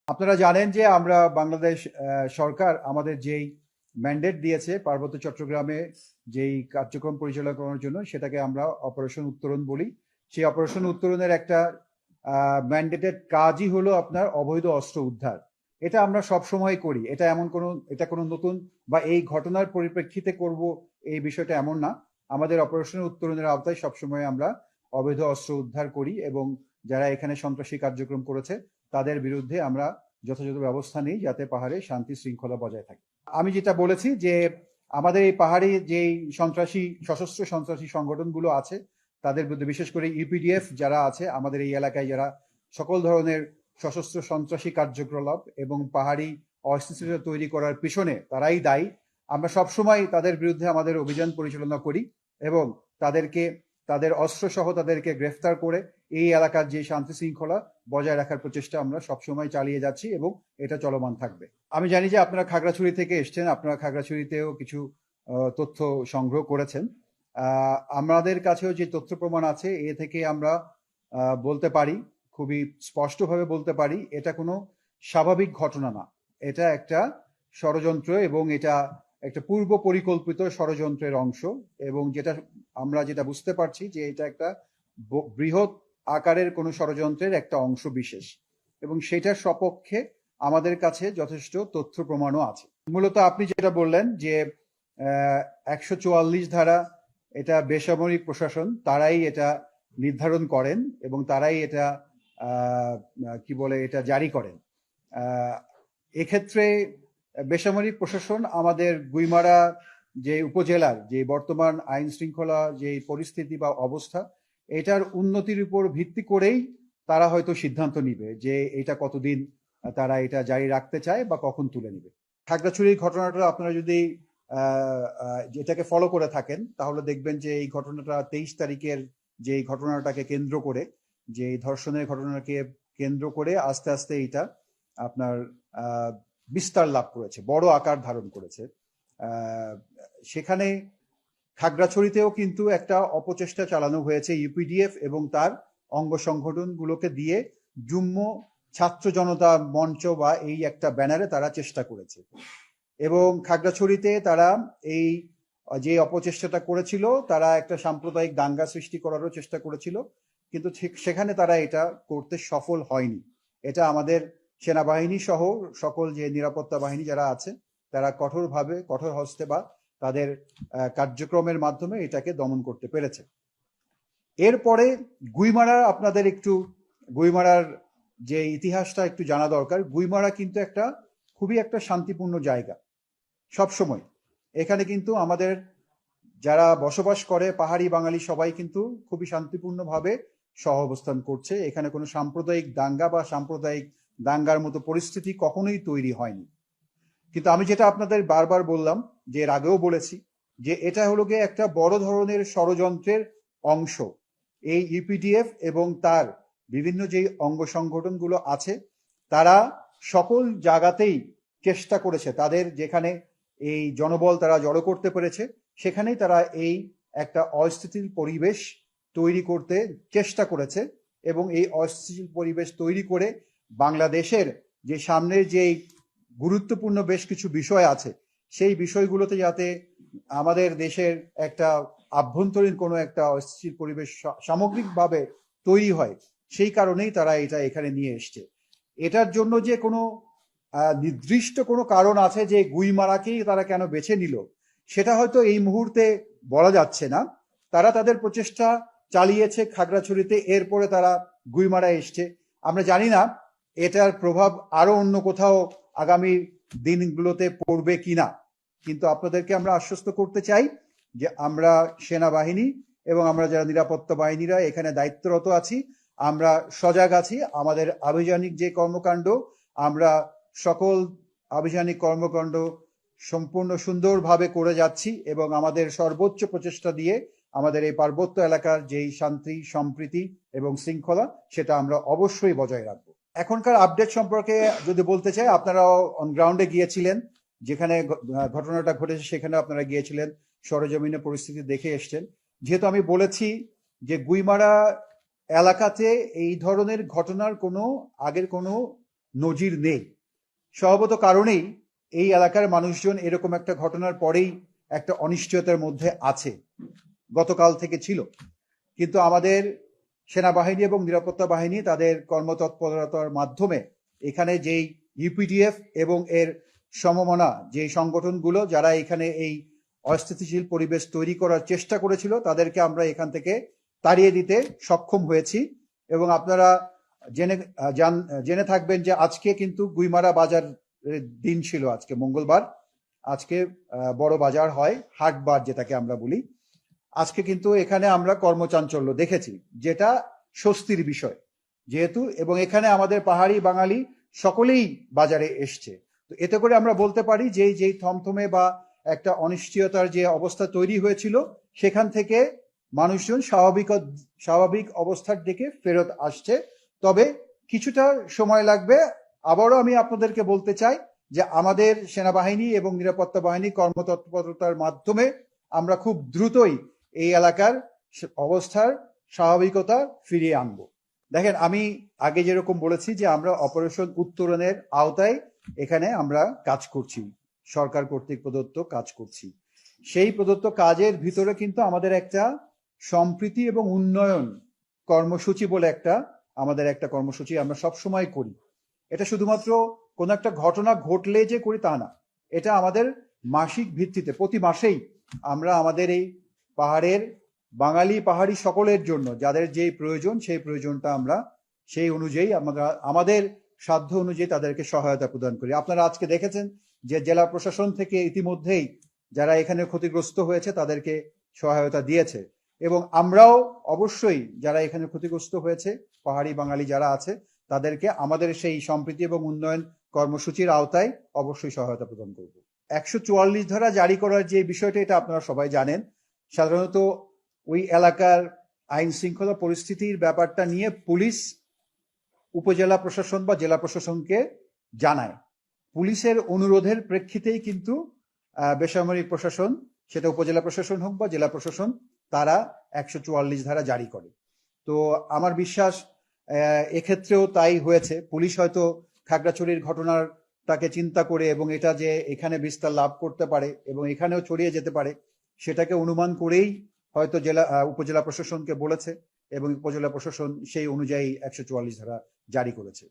আপনারা জানেন যে আমরা বাংলাদেশ সরকার আমাদের যেই ম্যান্ডেট দিয়েছে পার্বত্য চট্টগ্রামে যেই কার্যক্রম পরিচালনা করার জন্য, সেটাকে আমরা অপারেশন উত্তরণ বলি। সেই অপারেশন উত্তরণের একটা ম্যান্ডেটেড কাজই হলো আপনার অবৈধ অস্ত্র উদ্ধার। এটা আমরা সব সময় করি। এটা কোনো নতুন বা এই ঘটনার পরিপ্রেক্ষিতে করব এই বিষয়টা এমন না। আমাদের অপারেশন উত্তরণের আওতায় সবসময় আমরা অবৈধ অস্ত্র উদ্ধার করি এবং যারা এখানে সন্ত্রাসী কার্যক্রম করেছে তাদের বিরুদ্ধে আমরা যথাযথ ব্যবস্থা নিই যাতে পাহাড়ে শান্তি শৃঙ্খলা বজায় থাকে। আমি যেটা বলেছি যে আমাদের এই পাহাড়ে যেই সশস্ত্র সন্ত্রাসী সংগঠনগুলো আছে তাদের বিরুদ্ধে, বিশেষ করে ইউপিডিএফ যারা আছে আমাদের এই এলাকায়, যারা সকল ধরনের সশস্ত্র সন্ত্রাসী কার্যকলাপ এবং পাহাড়ি অস্থিতিশীলতা তৈরি করার পিছনে তারাই দায়ী। আমরা সবসময় তাদের বিরুদ্ধে আমাদের অভিযান পরিচালনা করি এবং তাদের অস্ত্র সহ তাদেরকে গ্রেফতার করে এই এলাকার যে শান্তি শৃঙ্খলা বজায় রাখার প্রচেষ্টা আমরা সবসময় চালিয়ে যাচ্ছি এবং এটা চলমান থাকবে। আমি জানি যে আপনারা খাগড়াছড়ি থেকে এসছেন, আপনারা খাগড়াছড়িতেও কিছু তথ্য সংগ্রহ করেছেন। আমাদের কাছেও যে তথ্য প্রমাণ আছে এ থেকে আমরা বলতে পারি, খুবই স্পষ্টভাবে বলতে পারি, এটা কোনো স্বাভাবিক ঘটনা না। এটা একটা ষড়যন্ত্র এবং এটা একটা পূর্ব পরিকল্পিত ষড়যন্ত্রের অংশ। এবং আমরা যেটা বুঝতে পারছি যে এটা একটা বৃহৎ আকারের কোনো ষড়যন্ত্রের একটা অংশ বিশেষ, এবং সেটার সপক্ষে আমাদের কাছে যথেষ্ট তথ্য প্রমাণও আছে। মূলত আপনি যেটা বললেন যে 144 ধারা, এটা বেসামরিক প্রশাসন তারাই এটা নির্ধারণ করেন এবং তারাই এটা এটা জারি করেন। এক্ষেত্রে বেসামরিক প্রশাসন আমাদের গুইমারা যে উপজেলার যে বর্তমান আইন শৃঙ্খলা যে পরিস্থিতি বা অবস্থা, এটার উন্নতির উপর ভিত্তি করেই তারা হয়তো সিদ্ধান্ত নিবে যে এটা কতদিন তারা এটা জারি রাখতে চায় বা কখন তুলে নিবে। খাগড়াছড়ির ঘটনাটা আপনারা যদি এটাকে ফলো করে থাকেন তাহলে দেখবেন যে এই ঘটনাটা 23 তারিখের যে ঘটনাটাকে কেন্দ্র করে, যে ধর্ষণের ঘটনাকে কেন্দ্র করে আস্তে আস্তে এটা আপনার বিস্তার লাভ করেছে, বড় আকার ধারণ করেছে। সেখানে খাগড়াছড়িতেও কিন্তু একটা অপচেষ্টা চালানো হয়েছে ইউপিডিএফ এবং তার অঙ্গ সংগঠনগুলোকে দিয়ে। যুম্ম ছাত্র জনতা মঞ্চ বা এই একটা ব্যানারে তারা চেষ্টা করেছে এবং খাগড়াছড়িতে তারা এই যে অপচেষ্টাটা করেছিল, তারা একটা সাম্প্রদায়িক দাঙ্গা সৃষ্টি করারও চেষ্টা করেছিল, কিন্তু ঠিক সেখানে তারা এটা করতে সফল হয়নি। এটা আমাদের সেনাবাহিনী সহ সকল যে নিরাপত্তা বাহিনী যারা আছে তারা কঠোর হস্তে বা তাদের কার্যক্রমের মাধ্যমে এটাকে দমন করতে পেরেছে। এরপরে গুইমারার যে ইতিহাসটা একটু জানা দরকার। গুইমারা কিন্তু খুবই একটা শান্তিপূর্ণ জায়গা সবসময়। এখানে কিন্তু আমাদের যারা বসবাস করে পাহাড়ি বাঙালি সবাই কিন্তু খুবই শান্তিপূর্ণভাবে সহ অবস্থান করছে। এখানে কোনো সাম্প্রদায়িক দাঙ্গা বা সাম্প্রদায়িক দাঙ্গার মতো পরিস্থিতি কখনোই তৈরি হয়নি। কিন্তু আমি যেটা আপনাদের বারবার বললাম, যে এর আগেও বলেছি, যে এটা হলো গিয়ে একটা বড় ধরনের ষড়যন্ত্রের অংশ। এই ইউপিডিএফ এবং তার বিভিন্ন যে অঙ্গ সংগঠনগুলো আছে তারা সকল জায়গাতেই চেষ্টা করেছে, তাদের যেখানে এই জনবল তারা জড়ো করতে পেরেছে সেখানেই তারা এই একটা অস্থিতিশীল পরিবেশ তৈরি করতে চেষ্টা করেছে। এবং এই অস্থিতিশীল পরিবেশ তৈরি করে বাংলাদেশের যে সামনের যেই গুরুত্বপূর্ণ বেশ কিছু বিষয় আছে সেই বিষয়গুলোতে যাতে আমাদের দেশের একটা আভ্যন্তরীণ কোনো একটা অস্থিতিশীল পরিবেশ সামগ্রিকভাবে তৈরি হয়, সেই কারণেই তারা এটা এখানে নিয়ে এসছে। এটার জন্য যে কোনো নির্দিষ্ট কোনো কারণ আছে যে গুইমারাকেই তারা কেন বেছে নিল সেটা হয়তো এই মুহূর্তে বলা যাচ্ছে না। তারা তাদের প্রচেষ্টা চালিয়েছে খাগড়াছড়িতে, এরপরে তারা গুইমারা এসছে। আমরা জানি না এটার প্রভাব আরো অন্য কোথাও আগামী দিনগুলোতে পড়বে কিনা, কিন্তু আপনাদেরকে আমরা আশ্বস্ত করতে চাই যে আমরা সেনাবাহিনী এবং আমরা যারা নিরাপত্তা বাহিনীরা এখানে দায়িত্বরত আছি, আমরা সজাগ আছি। আমাদের আভিযানিক যে কর্মকাণ্ড, আমরা সকল আভিযানিক কর্মকাণ্ড সম্পূর্ণ সুন্দরভাবে করে যাচ্ছি এবং আমাদের সর্বোচ্চ প্রচেষ্টা দিয়ে আমাদের এই পার্বত্য এলাকার যেই শান্তি সম্প্রীতি এবং শৃঙ্খলা সেটা আমরা অবশ্যই বজায় রাখবো। এখনকার আপডেট সম্পর্কে যদি বলতে চাই, আপনারাও অন গ্রাউন্ডে গিয়েছিলেন, যেখানে ঘটনাটা ঘটেছে সেখানে আপনারা গিয়েছিলেন, সরেজমিনে পরিস্থিতি দেখে এসছেন। যেহেতু আমি বলেছি যে গুইমারা এলাকাতে এই ধরনের ঘটনার আগের কোনো নজির নেই। স্বভাবত কারণেই এই এলাকার মানুষজন এরকম একটা ঘটনার পরেই একটা অনিশ্চয়তার মধ্যে আছে, গতকাল থেকে ছিল। কিন্তু আমাদের সেনাবাহিনী এবং নিরাপত্তা বাহিনী তাদের কর্মতৎপরতার মাধ্যমে এখানে যেই ইউপিডিএফ এবং এর সমমনা যে সংগঠনগুলো যারা এখানে এই অস্থিতিশীল পরিবেশ তৈরি করার চেষ্টা করেছিল তাদেরকে আমরা এখান থেকে তাড়িয়ে দিতে সক্ষম হয়েছি। এবং আপনারা জেনে থাকবেন যে আজকে কিন্তু গুইমারা বাজার দিন ছিল, আজকে মঙ্গলবার, আজকে বড় বাজার হয়, হাটবার যেটাকে আমরা বলি। আজকে কিন্তু এখানে আমরা কর্মচাঞ্চল্য দেখেছি, যেটা স্বস্তির বিষয় যেহেতু, এবং এখানে আমাদের পাহাড়ি বাঙালি সকলেই বাজারে এসছে। তো এতে করে আমরা বলতে পারি যে যেই থমথমে বা একটা অনিশ্চয়তার যে অবস্থা তৈরি হয়েছিল সেখান থেকে মানুষজন স্বাভাবিক অবস্থার দিকে ফেরত আসছে। তবে কিছুটা সময় লাগবে। আবারও আমি আপনাদেরকে বলতে চাই যে আমাদের সেনাবাহিনী এবং নিরাপত্তা বাহিনী কর্মতৎপরতার মাধ্যমে আমরা খুব দ্রুতই এই এলাকার অবস্থার স্বাভাবিকতা ফিরিয়ে আনবো। দেখেন, আমি আগে যেরকম বলেছি যে আমরা অপারেশন উত্তরণের আওতায় এখানে আমরা কাজ করছি, সরকার কর্তৃক প্রদত্ত কাজ করছি। সেই প্রদত্ত কাজের ভিতরে কিন্তু আমাদের একটা সম্প্রীতি এবং উন্নয়ন কর্মসূচি বলে আমাদের একটা কর্মসূচি আমরা সবসময় করি। এটা শুধুমাত্র কোনো একটা ঘটনা ঘটলে যে করি তা না, এটা আমাদের মাসিক ভিত্তিতে প্রতি মাসেই আমরা আমাদের এই পাহাড়ের বাঙালি পাহাড়ি সকলের জন্য যাদের যে প্রয়োজন সেই প্রয়োজনটা আমরা সেই অনুযায়ী আমরা আমাদের সাধ্য অনুযায়ী তাদেরকে সহায়তা প্রদান করি। আপনারা আজকে দেখেছেন যে জেলা প্রশাসন থেকে ইতিমধ্যেই যারা এখানে ক্ষতিগ্রস্ত হয়েছে তাদেরকে সহায়তা দিয়েছে, এবং আমরাও অবশ্যই যারা এখানে ক্ষতিগ্রস্ত হয়েছে পাহাড়ি বাঙালি যারা আছে তাদেরকে আমাদের সেই সম্প্রীতি এবং উন্নয়ন কর্মসূচির আওতায় অবশ্যই সহায়তা প্রদান করব। 144 ধারা জারি করার যে বিষয়টা, এটা আপনারা সবাই জানেন। সাধারণত ওই এলাকার আইন শৃঙ্খলা পরিস্থিতির ব্যাপারটা নিয়ে পুলিশ উপজেলা প্রশাসন বা জেলা প্রশাসনকে জানায়। পুলিশের অনুরোধের প্রেক্ষিতেই কিন্তু বেসামরিক প্রশাসন, সেটা উপজেলা প্রশাসন হোক বা জেলা প্রশাসন, তারা 144 ধারা জারি করে। তো আমার বিশ্বাস এক্ষেত্রেও তাই হয়েছে। পুলিশ হয়তো খাগড়াছড়ির ঘটনাটাকে চিন্তা করে এবং এটা যে এখানে বিস্তার লাভ করতে পারে এবং এখানেও ছড়িয়ে যেতে পারে সেটাকে অনুমান করেই হয়তো উপজেলা প্রশাসনকে বলেছে এবং উপজেলা প্রশাসন সেই অনুযায়ী 144 ধারা জারি করেছে।